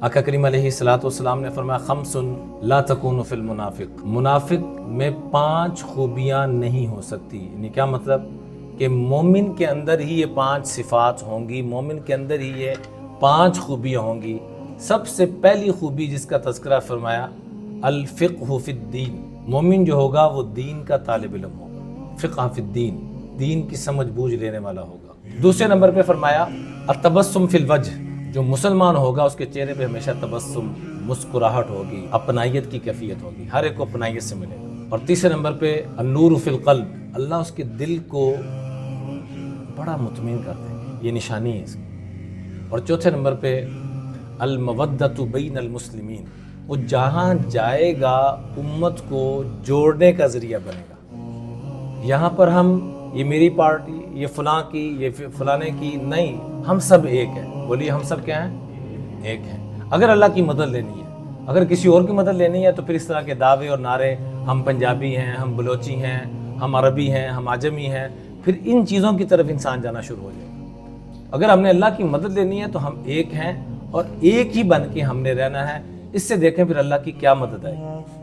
آقا کریم علیہ الصلوۃ والسلام نے فرمایا خمس لا تکون فی المنافق، منافق میں 5 خوبیاں نہیں ہو سکتی۔ یعنی کیا مطلب کہ مومن کے اندر ہی یہ 5 صفات ہوں گی، مومن کے اندر ہی یہ 5 خوبیاں ہوں گی۔ سب سے پہلی خوبی جس کا تذکرہ فرمایا الفقہ فی الدین، مومن جو ہوگا وہ دین کا طالب علم ہوگا، فقہ فی الدین، دین کی سمجھ بوجھ لینے والا ہوگا۔ دوسرے نمبر پہ فرمایا التبسم فی الوجہ، جو مسلمان ہوگا اس کے چہرے پہ ہمیشہ تبسم، مسکراہٹ ہوگی، اپنائیت کی کیفیت ہوگی، ہر ایک کو اپنائیت سے ملے گا۔ اور تیسرے نمبر پہ النور فی القلب، اللہ اس کے دل کو بڑا مطمئن کر دیں گے، یہ نشانی ہے اس کی۔ اور چوتھے نمبر پہ المودۃ بین المسلمین، وہ جہاں جائے گا امت کو جوڑنے کا ذریعہ بنے گا۔ یہاں پر ہم یہ میری پارٹی، یہ فلاں کی، یہ فلانے کی نہیں، ہم سب ایک ہیں۔ بولیے ہم سب کیا ہیں؟ ایک ہیں۔ اگر اللہ کی مدد لینی ہے، اگر کسی اور کی مدد لینی ہے تو پھر اس طرح کے دعوے اور نعرے، ہم پنجابی ہیں، ہم بلوچی ہیں، ہم عربی ہیں، ہم عجمی ہیں، پھر ان چیزوں کی طرف انسان جانا شروع ہو جائے گا۔ اگر ہم نے اللہ کی مدد لینی ہے تو ہم ایک ہیں اور ایک ہی بن کے ہم نے رہنا ہے۔ اس سے دیکھیں پھر اللہ کی کیا مدد آئے گی۔